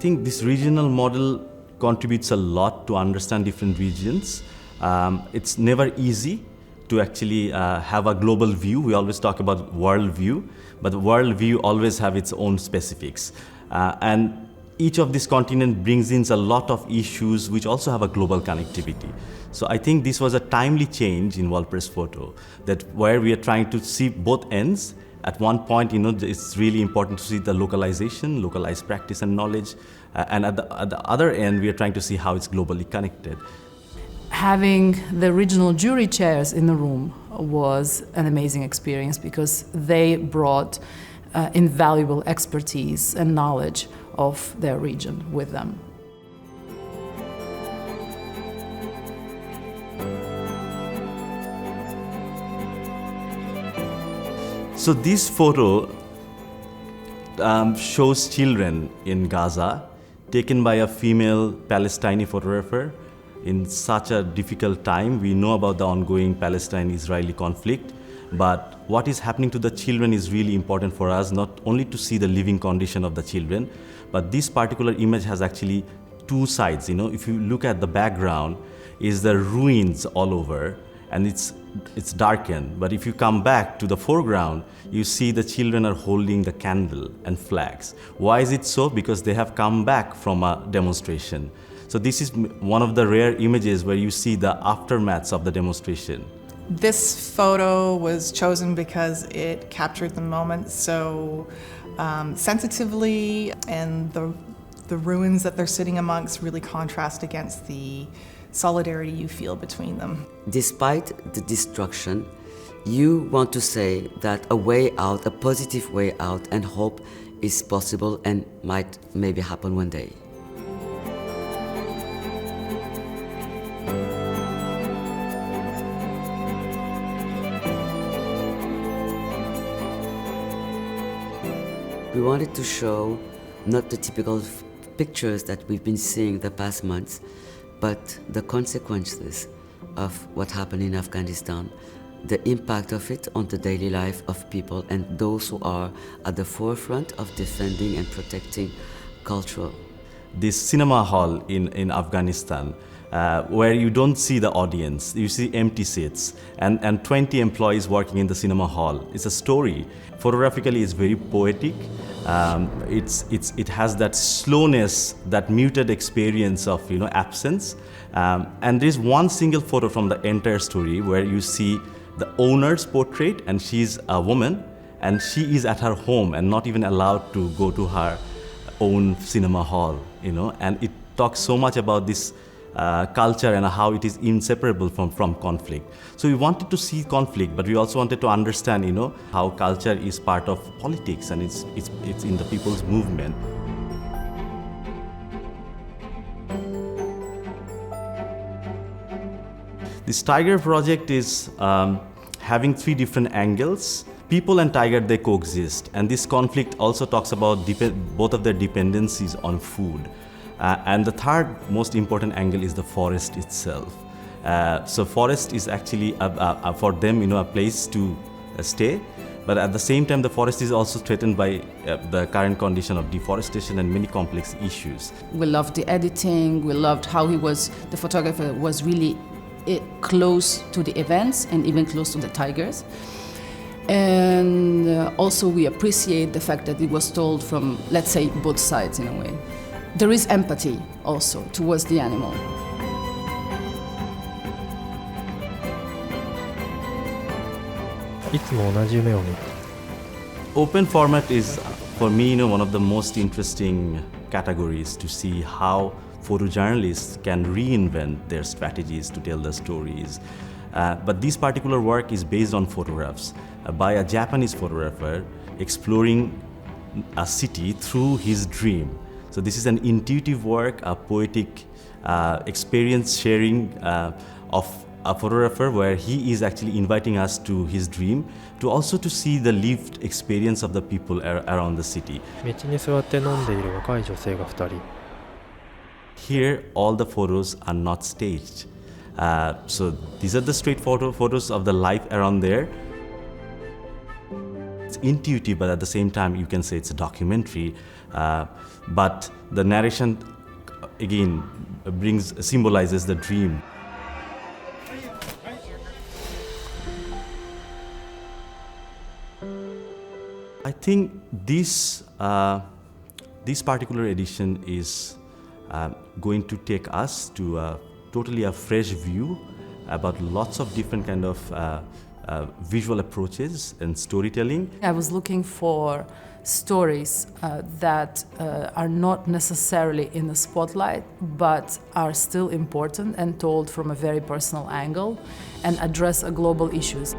think this regional model contributes a lot to understand different regions. It's never easy to actually have a global view. We always talk about world view, but the world view always have its own specifics. And each of these continents brings in a lot of issues which also have a global connectivity. So I think this was a timely change in World Press Photo, that where we are trying to see both ends. At one point, it's really important to see the localization, localized practice and knowledge. And at the other end, we are trying to see how it's globally connected. Having the regional jury chairs in the room was an amazing experience because they brought invaluable expertise and knowledge of their region with them. So this photo shows children in Gaza taken by a female Palestinian photographer in such a difficult time. We know about the ongoing Palestine-Israeli conflict, but what is happening to the children is really important for us, not only to see the living condition of the children, but this particular image has actually two sides. If you look at the background, is the ruins all over, and it's darkened. But if you come back to the foreground, you see the children are holding the candle and flags. Why is it so? Because they have come back from a demonstration. So this is one of the rare images where you see the aftermaths of the demonstration. This photo was chosen because it captured the moment so sensitively, and the ruins that they're sitting amongst really contrast against the solidarity you feel between them. Despite the destruction, you want to say that a way out, a positive way out, and hope is possible and might maybe happen one day. We wanted to show not the typical pictures that we've been seeing the past months, but the consequences of what happened in Afghanistan, the impact of it on the daily life of people and those who are at the forefront of defending and protecting culture. This cinema hall in Afghanistan, where you don't see the audience, you see empty seats, and 20 employees working in the cinema hall. It's a story. Photographically, it's very poetic. It has that slowness, that muted experience of absence. And there's one single photo from the entire story where you see the owner's portrait, and she's a woman, and she is at her home and not even allowed to go to her own cinema hall. And it talks so much about this culture and how it is inseparable from conflict. So we wanted to see conflict, but we also wanted to understand, how culture is part of politics and it's in the people's movement. This tiger project is having three different angles. People and tiger, they coexist, and this conflict also talks about both of their dependencies on food. And the third most important angle is the forest itself. So forest is actually for them, a place to stay, but at the same time, the forest is also threatened by the current condition of deforestation and many complex issues. We loved the editing, we loved how the photographer was really close to the events and even close to the tigers. And also we appreciate the fact that it was told from, let's say, both sides in a way. There is empathy also towards the animal. Open format is, for me, one of the most interesting categories to see how photojournalists can reinvent their strategies to tell the stories. But this particular work is based on photographs by a Japanese photographer exploring a city through his dream. So this is an intuitive work, a poetic experience sharing of a photographer where he is actually inviting us to his dream, to also to see the lived experience of the people around the city. Here, all the photos are not staged. So these are the straight photos of the life around there. it's intuitive, but at the same time, you can say it's a documentary. But the narration, again, symbolizes the dream. I think this particular edition is going to take us to totally a fresh view about lots of different kind of visual approaches and storytelling. I was looking for stories that are not necessarily in the spotlight, but are still important and told from a very personal angle and address global issues.